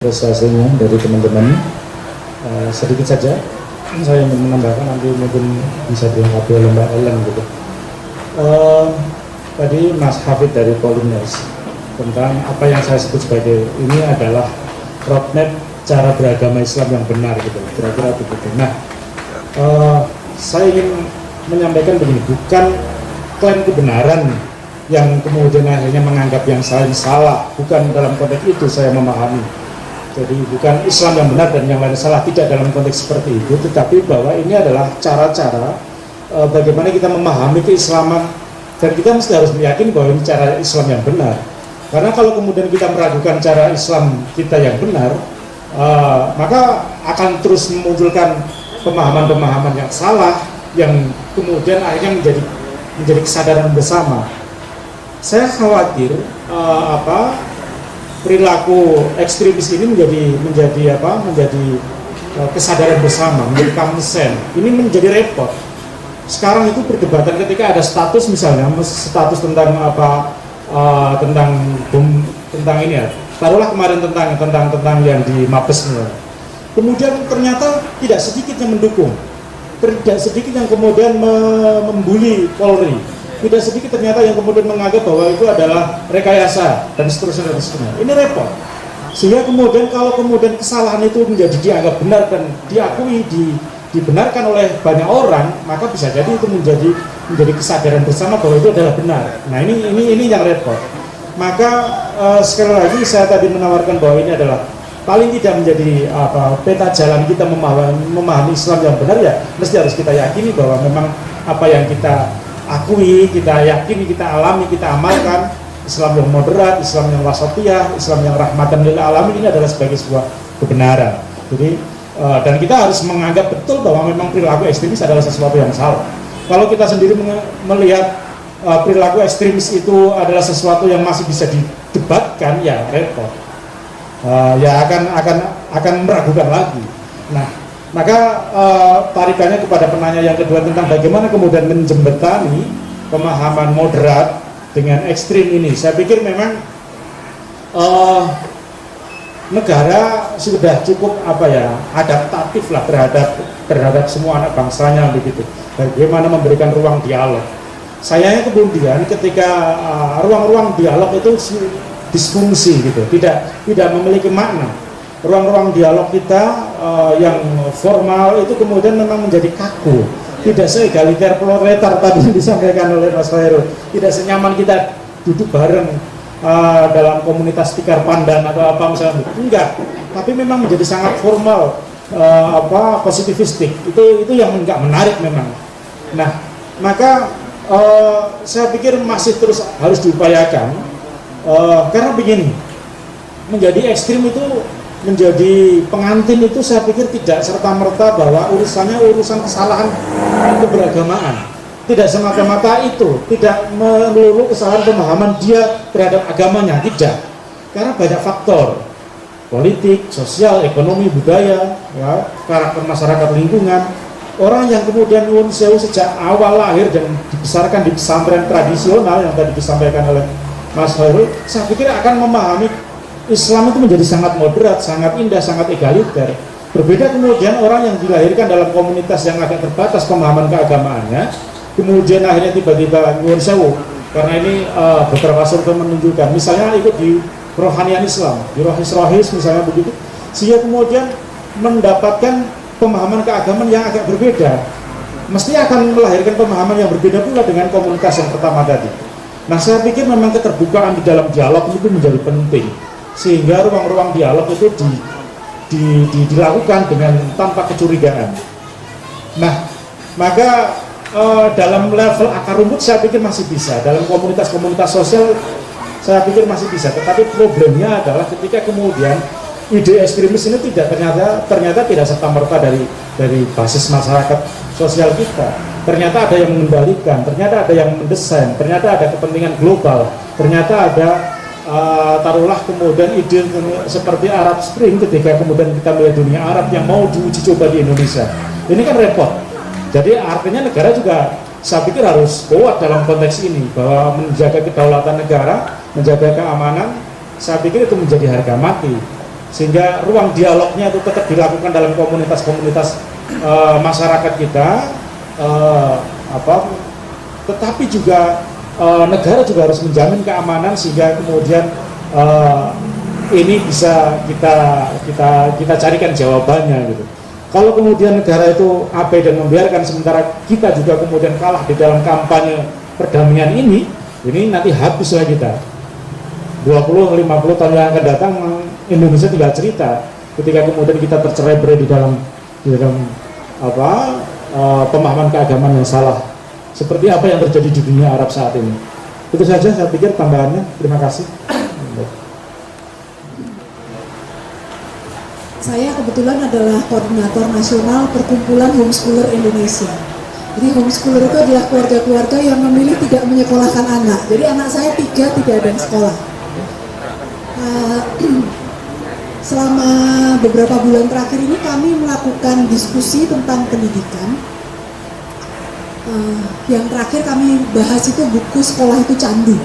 Prestasinya dari teman-teman sedikit saja saya ingin menambahkan, nanti mungkin bisa dilengkapi oleh Mbak Ellen gitu. Tadi Mas Hafid dari Polines tentang apa yang saya sebut sebagai ini adalah roadmap cara beragama Islam yang benar gitu, kira-kira begitu. Nah, saya ingin menyampaikan begini, bukan klaim kebenaran yang kemudian akhirnya menganggap yang lain salah, bukan dalam konteks itu saya memahami. Jadi bukan Islam yang benar dan yang lain salah, tidak dalam konteks seperti itu, tetapi bahwa ini adalah cara-cara bagaimana kita memahami keislaman, dan kita mesti harus meyakini bahwa ini cara Islam yang benar. Karena kalau kemudian kita meragukan cara Islam kita yang benar, maka akan terus memunculkan pemahaman-pemahaman yang salah yang kemudian akhirnya menjadi kesadaran bersama. Saya khawatir perilaku ekstremis ini menjadi kesadaran bersama, menjadi common sense. Ini menjadi repot. Sekarang itu perdebatan ketika ada status, misalnya status tentang tentang ini ya. Taruhlah kemarin tentang yang di Mabes. Kemudian ternyata tidak sedikit yang mendukung, tidak sedikit yang kemudian membuli Polri. Tidak sedikit ternyata yang kemudian menganggap bahwa itu adalah rekayasa dan seterusnya. Ini repot. Sehingga kemudian kalau kemudian kesalahan itu dianggap benar dan diakui, dibenarkan oleh banyak orang, maka bisa jadi itu menjadi kesadaran bersama bahwa itu adalah benar. Nah, ini yang repot. Maka sekali lagi saya tadi menawarkan bahwa ini adalah paling tidak menjadi peta jalan kita memahami Islam yang benar, ya mesti harus kita yakini bahwa memang apa yang kita akui, kita yakini, kita alami, kita amalkan, Islam yang moderat, Islam yang wasatiyah, Islam yang rahmatan lil alamin, ini adalah sebagai sebuah kebenaran. Jadi dan kita harus menganggap betul bahwa memang perilaku ekstremis adalah sesuatu yang salah. Kalau kita sendiri melihat perilaku ekstremis itu adalah sesuatu yang masih bisa didebatkan, ya repot. Ya akan meragukan lagi. Nah, maka tarikannya kepada penanya yang kedua tentang bagaimana kemudian menjembatani pemahaman moderat dengan ekstrim ini. Saya pikir memang negara sudah cukup adaptatif lah terhadap semua anak bangsanya begitu. Bagaimana memberikan ruang dialog. Sayangnya kemudian ketika ruang-ruang dialog itu disfungsi gitu, tidak memiliki makna. Ruang-ruang dialog kita yang formal itu kemudian memang menjadi kaku, tidak seegaliter proletar tadi yang disampaikan oleh Mas Khairul, tidak senyaman kita duduk bareng dalam komunitas tikar pandan atau apa misalnya, enggak, tapi memang menjadi sangat formal, positivistik, itu yang enggak menarik memang. Nah, maka saya pikir masih terus harus diupayakan, karena begini, menjadi ekstrim itu, menjadi pengantin itu saya pikir tidak serta-merta bahwa urusan kesalahan keberagamaan. Tidak semata-mata itu, tidak melulu kesalahan pemahaman dia terhadap agamanya, tidak. Karena banyak faktor, politik, sosial, ekonomi, budaya, ya, karakter masyarakat, lingkungan. Orang yang kemudian nyuwun sewu sejak awal lahir dan dibesarkan di pesantren tradisional yang tadi disampaikan oleh Mas Khairul, saya pikir akan memahami Islam itu menjadi sangat moderat, sangat indah, sangat egaliter. Berbeda kemudian orang yang dilahirkan dalam komunitas yang agak terbatas pemahaman keagamaannya, kemudian akhirnya tiba-tiba nyuwun sewu, karena ini beberapa survei menunjukkan, misalnya ikut di rohanian Islam, di rohis misalnya begitu, sehingga kemudian mendapatkan pemahaman keagamaan yang agak berbeda, mesti akan melahirkan pemahaman yang berbeda pula dengan komunitas yang pertama tadi. Nah, saya pikir memang keterbukaan di dalam dialog itu menjadi penting, sehingga ruang-ruang dialog itu dilakukan dengan tanpa kecurigaan. Nah, maka dalam level akar rumput saya pikir masih bisa, dalam komunitas-komunitas sosial saya pikir masih bisa, tetapi problemnya adalah ketika kemudian ide ekstremis ini ternyata tidak serta-merta dari basis masyarakat sosial kita. Ternyata ada yang mengendalikan, ternyata ada yang mendesain, ternyata ada kepentingan global, ternyata ada taruhlah kemudian ide seperti Arab Spring ketika kemudian kita melihat dunia Arab yang mau diuji coba di Indonesia. Ini kan repot. Jadi artinya negara juga saya pikir harus kuat dalam konteks ini, bahwa menjaga kedaulatan negara, menjaga keamanan, saya pikir itu menjadi harga mati. sehingga ruang dialognya itu tetap dilakukan dalam komunitas-komunitas masyarakat kita, tetapi juga negara juga harus menjamin keamanan sehingga kemudian ini bisa kita carikan jawabannya gitu. Kalau kemudian negara itu abai dan membiarkan sementara kita juga kemudian kalah di dalam kampanye perdamaian ini nanti habislah kita. 20-50 tahun yang akan datang Indonesia tinggal cerita ketika kemudian kita tercerai-berai di dalam pemahaman keagamaan yang salah seperti apa yang terjadi di dunia Arab saat ini. Itu saja saya pikir tambahannya. Terima kasih. Saya kebetulan adalah koordinator nasional Perkumpulan Homeschooler Indonesia. Jadi homeschooler itu adalah keluarga-keluarga yang memilih tidak menyekolahkan anak. Jadi anak saya 3 tidak ada yang sekolah. Selama beberapa bulan terakhir ini kami melakukan diskusi tentang pendidikan. Yang terakhir kami bahas itu buku Sekolah Itu Candu,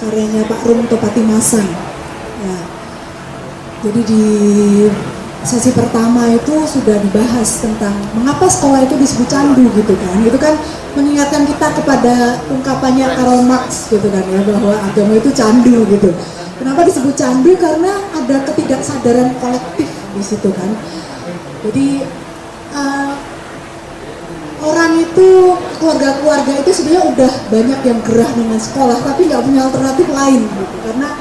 karyanya Pak Rum Topati Masang. Ya. Jadi di sesi pertama itu sudah dibahas tentang mengapa sekolah itu disebut candu gitu kan. Itu kan mengingatkan kita kepada ungkapannya Karl Marx gitu kan ya, bahwa agama itu candu gitu. Kenapa disebut candu? Karena ada ketidaksadaran kolektif di situ kan. Jadi orang itu, keluarga-keluarga itu sebenarnya udah banyak yang gerah dengan sekolah tapi nggak punya alternatif lain gitu. Karena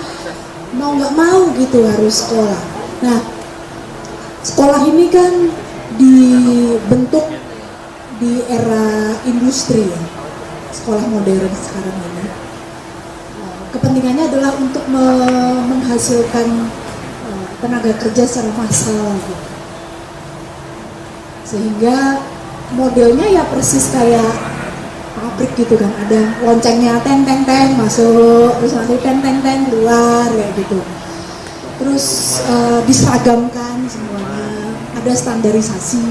mau nggak mau gitu harus sekolah. Nah, sekolah ini kan dibentuk di era industri ya, sekolah modern sekarang ini. Kepentingannya adalah untuk menghasilkan tenaga kerja secara massal gitu. Sehingga modelnya ya persis kayak pabrik gitu kan, ada loncengnya teng teng teng masuk, terus nanti teng teng teng keluar kayak gitu. Terus diseragamkan semuanya, ada standarisasi.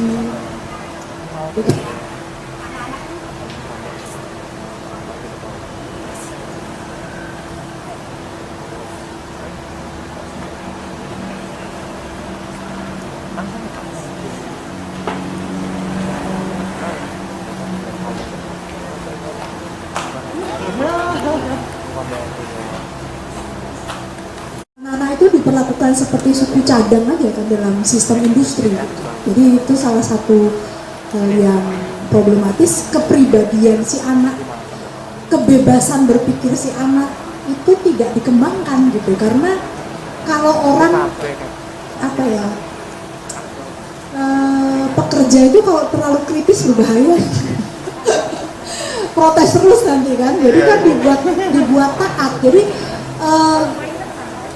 Gitu. Anak-anak itu diperlakukan seperti suku cadang aja kan dalam sistem industri. Jadi itu salah satu hal yang problematis. Kepribadian si anak, kebebasan berpikir si anak itu tidak dikembangkan gitu. Karena kalau orang pekerja itu kalau terlalu kritis berbahaya. Protes terus nanti kan, jadi kan dibuat taat. Jadi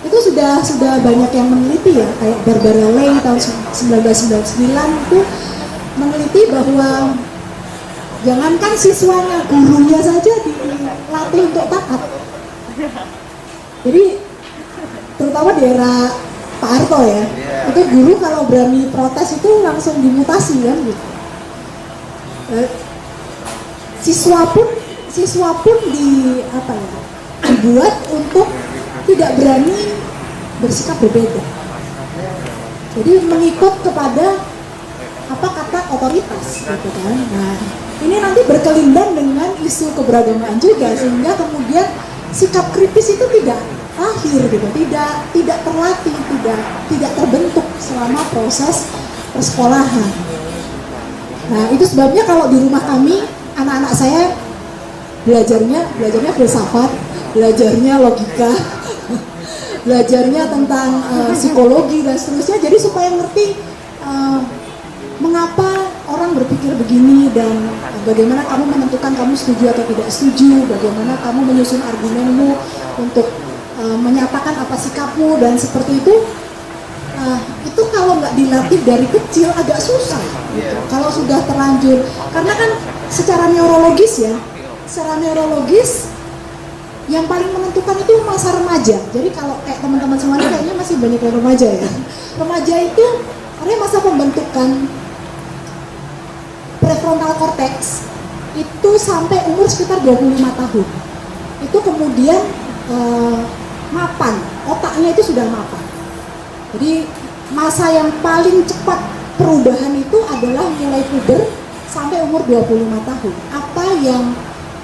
itu sudah banyak yang meneliti ya, kayak Barbara Lay tahun 1999 itu meneliti bahwa jangankan siswanya, gurunya saja dilatih untuk taat. Jadi terutama di era Pak Harto ya, itu guru kalau berani protes itu langsung dimutasi kan gitu. Siswa pun dibuat untuk tidak berani bersikap berbeda. Jadi mengikut kepada apa kata otoritas gitu kan. Nah, ini nanti berkelindan dengan isu keberagamaan juga, sehingga kemudian sikap kritis itu tidak lahir gitu, tidak terlatih, tidak terbentuk selama proses persekolahan. Nah, itu sebabnya kalau di rumah kami anak-anak saya belajarnya filsafat, belajarnya logika, belajarnya tentang psikologi dan seterusnya. Jadi supaya ngerti mengapa orang berpikir begini dan bagaimana kamu menentukan kamu setuju atau tidak setuju, bagaimana kamu menyusun argumenmu untuk menyatakan apa sikapmu dan seperti itu. Itu kalau nggak dilatih dari kecil agak susah gitu. Kalau sudah terlanjur, karena kan secara neurologis yang paling menentukan itu masa remaja. Jadi kalau kayak teman-teman semuanya kayaknya masih banyak yang remaja ya. Remaja itu artinya masa pembentukan prefrontal cortex itu sampai umur sekitar 25 tahun. Itu kemudian mapan, otaknya itu sudah mapan. Jadi masa yang paling cepat perubahan itu adalah mulai puber sampai umur 25 tahun. Apa yang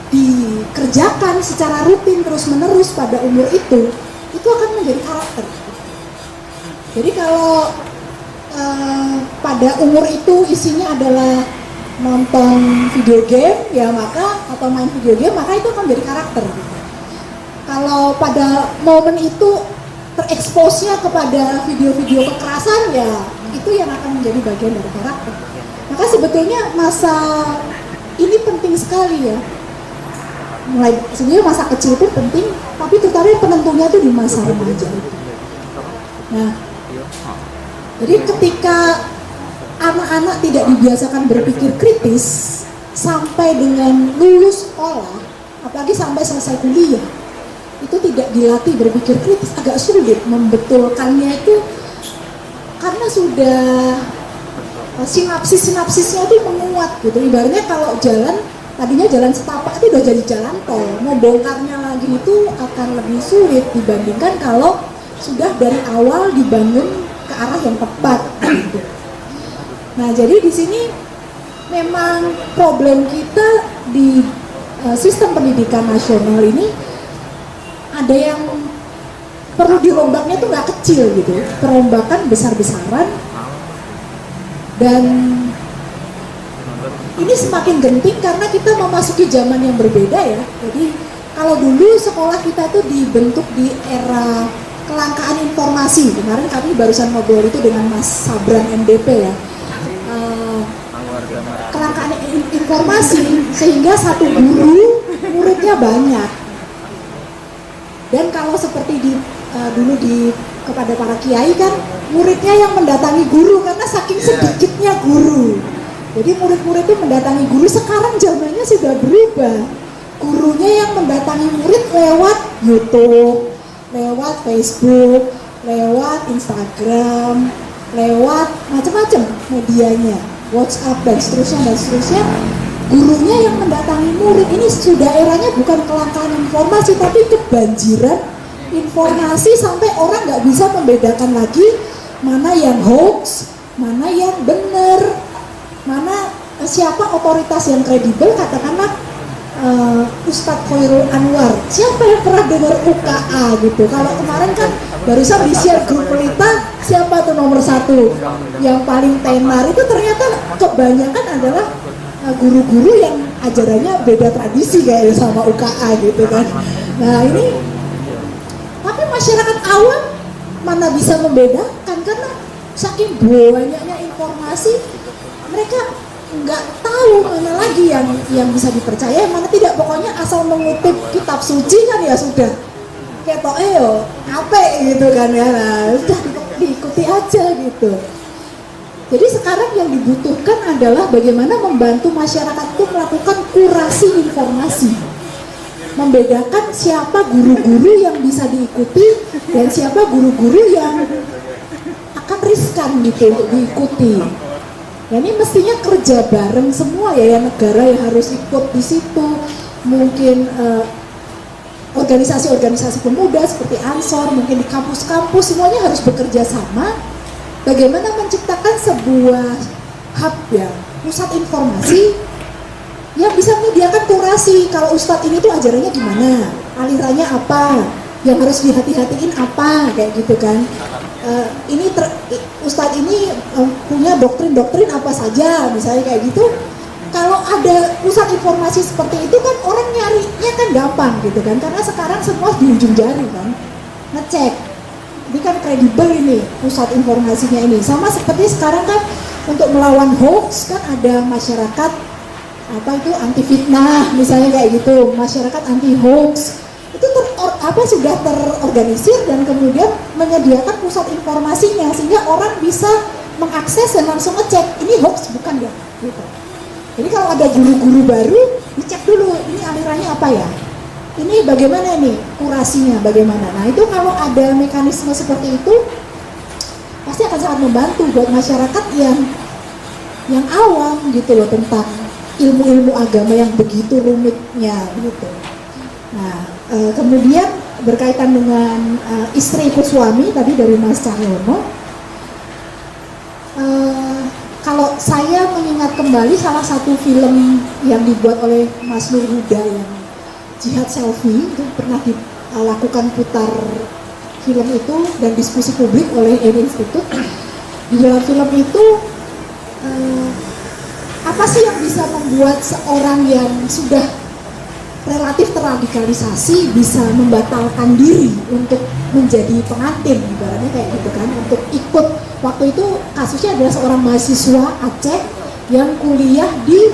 dikerjakan secara rutin terus-menerus pada umur itu akan menjadi karakter. Jadi kalau pada umur itu isinya adalah nonton video game ya maka atau main video game maka itu akan menjadi karakter. Kalau pada momen itu tereksposnya kepada video-video kekerasan ya itu yang akan menjadi bagian dari karakter. Maka sebetulnya masa ini penting sekali ya. Mulai sebenarnya masa kecil pun penting, tapi terutama penentunya itu di masa remaja. Nah, jadi ketika anak-anak tidak dibiasakan berpikir kritis sampai dengan lulus sekolah, apalagi sampai selesai kuliah, itu tidak dilatih berpikir kritis, agak sulit membetulkannya itu karena sudah sinapsisnya itu menguat gitu. Ibaratnya kalau jalan tadinya jalan setapak itu udah jadi jalan tol, mau bongkarnya lagi itu akan lebih sulit dibandingkan kalau sudah dari awal dibangun ke arah yang tepat gitu. Nah, jadi di sini memang problem kita di sistem pendidikan nasional ini ada yang perlu dirombaknya tuh nggak kecil gitu, perombakan besar-besaran, dan ini semakin genting karena kita memasuki zaman yang berbeda ya. Jadi kalau dulu sekolah kita tuh dibentuk di era kelangkaan informasi. Kemarin kami barusan ngobrol itu dengan Mas Sabran MDP ya. Kelangkaan informasi sehingga satu guru muridnya banyak. Dan kalau seperti dulu kepada para kiai kan muridnya yang mendatangi guru karena saking sedikitnya guru. Jadi murid-murid itu mendatangi guru. Sekarang zamannya sudah berubah. Gurunya yang mendatangi murid lewat YouTube, lewat Facebook, lewat Instagram, lewat macam-macam medianya, WhatsApp dan seterusnya. Gurunya yang mendatangi murid ini sudah eranya bukan kelangkaan informasi tapi kebanjiran informasi sampai orang nggak bisa membedakan lagi mana yang hoax, mana yang benar, mana siapa otoritas yang kredibel. Katakanlah Ustadz Khairul Anwar, siapa yang pernah dengar UKA gitu. Kalau kemarin kan barusan di share grup pelita siapa tuh nomor 1 yang paling tenar, itu ternyata kebanyakan adalah guru-guru yang ajarannya beda tradisi kayak sama UKA gitu kan. Nah ini, tapi masyarakat awam mana bisa membedakan karena saking banyaknya informasi, mereka nggak tahu mana lagi yang bisa dipercaya, mana tidak. Pokoknya asal mengutip kitab suci kan ya sudah ketok apa gitu kan ya, nah, udah diikuti aja gitu. Jadi sekarang yang dibutuhkan adalah bagaimana membantu masyarakat itu melakukan kurasi informasi, membedakan siapa guru-guru yang bisa diikuti dan siapa guru-guru yang akan riskan gitu untuk diikuti. Ya ini mestinya kerja bareng semua ya negara yang harus ikut di situ. Mungkin organisasi-organisasi pemuda seperti Ansor, mungkin di kampus-kampus semuanya harus bekerja sama. Bagaimana menciptakan sebuah hub ya, pusat informasi yang bisa menyediakan kurasi. Kalau Ustadz ini tuh ajarannya gimana, alirannya apa, yang harus dihati-hatiin apa, kayak gitu kan. Ustadz ini punya doktrin-doktrin apa saja, misalnya kayak gitu. Kalau ada pusat informasi seperti itu kan orang nyarinya kan gampang gitu kan, karena sekarang semua di ujung jari kan, ngecek. Ini kan kredibel ini pusat informasinya ini. Sama seperti sekarang kan untuk melawan hoax kan ada masyarakat apa itu anti fitnah misalnya kayak gitu, masyarakat anti hoax itu sudah terorganisir dan kemudian menyediakan pusat informasinya sehingga orang bisa mengakses dan langsung ngecek ini hoax bukan ya gitu. Jadi kalau ada guru-guru baru dicek dulu ini alirannya apa ya, ini bagaimana nih kurasinya bagaimana. Nah itu kalau ada mekanisme seperti itu pasti akan sangat membantu buat masyarakat yang awam gitu loh tentang ilmu-ilmu agama yang begitu rumitnya gitu. Nah kemudian berkaitan dengan istri ikut suami tadi dari Mas Cahyono, saya mengingat kembali salah satu film yang dibuat oleh Mas Nur Huda yang Jihad Selfie, itu pernah dilakukan putar film itu dan diskusi publik oleh Eni Institute. Di dalam film itu apa sih yang bisa membuat seorang yang sudah relatif terradikalisasi bisa membatalkan diri untuk menjadi pengantin, ibaratnya kayak gitu kan, untuk ikut. Waktu itu kasusnya adalah seorang mahasiswa Aceh yang kuliah di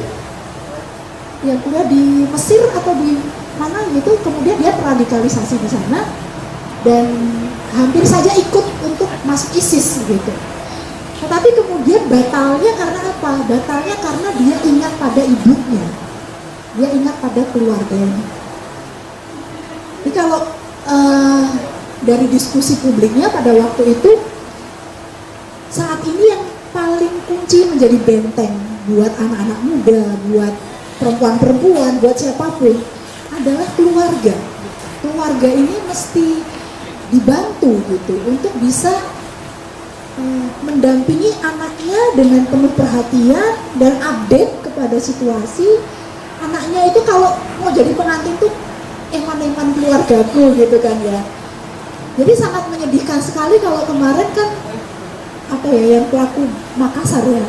Mesir atau di mana gitu, kemudian dia terradikalisasi di sana dan hampir saja ikut untuk masuk ISIS gitu. Tetapi kemudian batalnya karena apa? Batalnya karena dia ingat pada ibunya, dia ingat pada keluarganya. Jadi kalau dari diskusi publiknya pada waktu itu, saat ini yang paling kunci menjadi benteng buat anak-anak muda, buat perempuan-perempuan, buat siapapun adalah keluarga. Keluarga ini mesti dibantu gitu untuk bisa mendampingi anaknya dengan penuh perhatian dan update kepada situasi. Anaknya itu kalau mau jadi pengantin tuh eman-eman keluargaku gitu kan ya. Jadi sangat menyedihkan sekali kalau kemarin kan apa ya, yang pelaku Makassar ya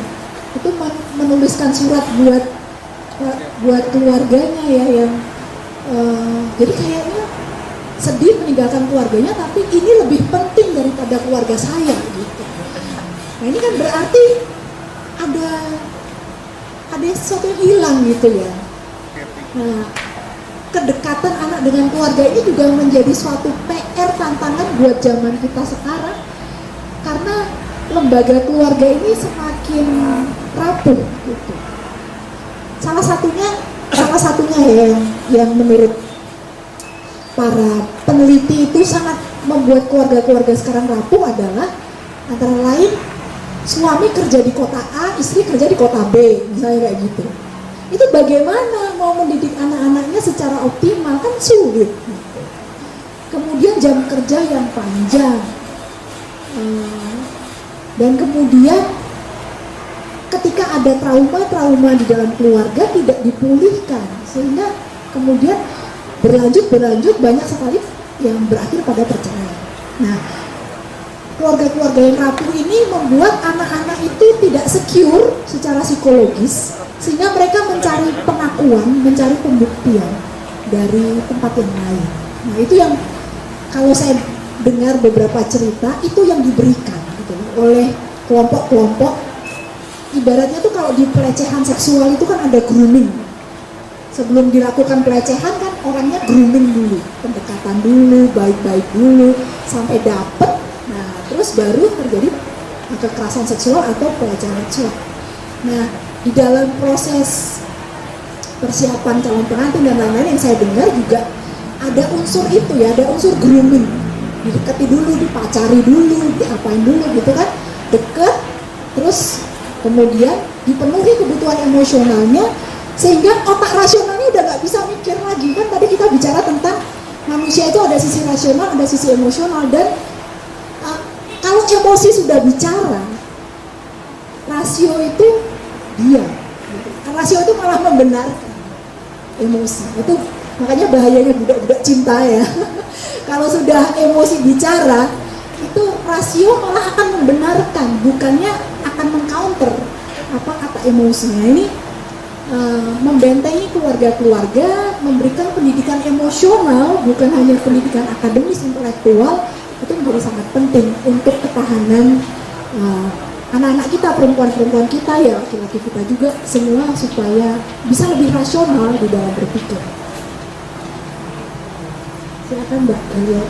itu menuliskan surat buat keluarganya ya, yang jadi kayaknya sedih meninggalkan keluarganya, tapi ini lebih penting daripada keluarga saya gitu. Nah ini kan berarti ada sesuatu yang hilang gitu ya. Nah kedekatan anak dengan keluarga ini juga menjadi suatu PR, tantangan buat zaman kita sekarang, karena lembaga keluarga ini semakin rapuh gitu. Salah satunya ya, yang menurut para peneliti itu sangat membuat keluarga-keluarga sekarang rapuh adalah antara lain suami kerja di kota A, istri kerja di kota B, misalnya kayak gitu. Itu bagaimana mau mendidik anak-anaknya secara optimal, kan sulit gitu. Kemudian jam kerja yang panjang, dan kemudian ketika ada trauma di dalam keluarga tidak dipulihkan, sehingga kemudian berlanjut banyak sekali yang berakhir pada perceraian. Nah, keluarga-keluarga yang rapuh ini membuat anak-anak itu tidak secure secara psikologis, sehingga mereka mencari pengakuan, mencari pembuktian dari tempat yang lain. Nah itu yang kalau saya dengar beberapa cerita itu yang diberikan gitu, oleh kelompok-kelompok. Ibaratnya tuh kalau di pelecehan seksual itu kan ada grooming. Sebelum dilakukan pelecehan kan orangnya grooming dulu, pendekatan dulu, baik-baik dulu, sampai dapet. Nah terus baru terjadi kekerasan seksual atau pelecehan seksual. Nah di dalam proses persiapan calon pengantin dan lain-lain yang saya dengar juga ada unsur itu ya, ada unsur grooming. Didekati dulu, dipacari dulu, diapain dulu gitu kan, deket, terus kemudian dipenuhi kebutuhan emosionalnya, sehingga otak rasionalnya udah nggak bisa mikir lagi. Kan tadi kita bicara tentang manusia itu ada sisi rasional, ada sisi emosional, dan kalau emosi sudah bicara, rasio itu diam. Rasio itu malah membenarkan emosi. Itu makanya bahayanya budak-budak cinta ya. Kalau sudah emosi bicara, itu rasio malah akan membenarkan, bukannya akan mengcounter apa kata emosinya. Ini membentengi keluarga-keluarga, memberikan pendidikan emosional, bukan hanya pendidikan akademis intelektual, itu menjadi sangat penting untuk ketahanan anak-anak kita, perempuan-perempuan kita ya, laki-laki kita juga, semua supaya bisa lebih rasional di dalam berpikir. Silakan Mbak Galia.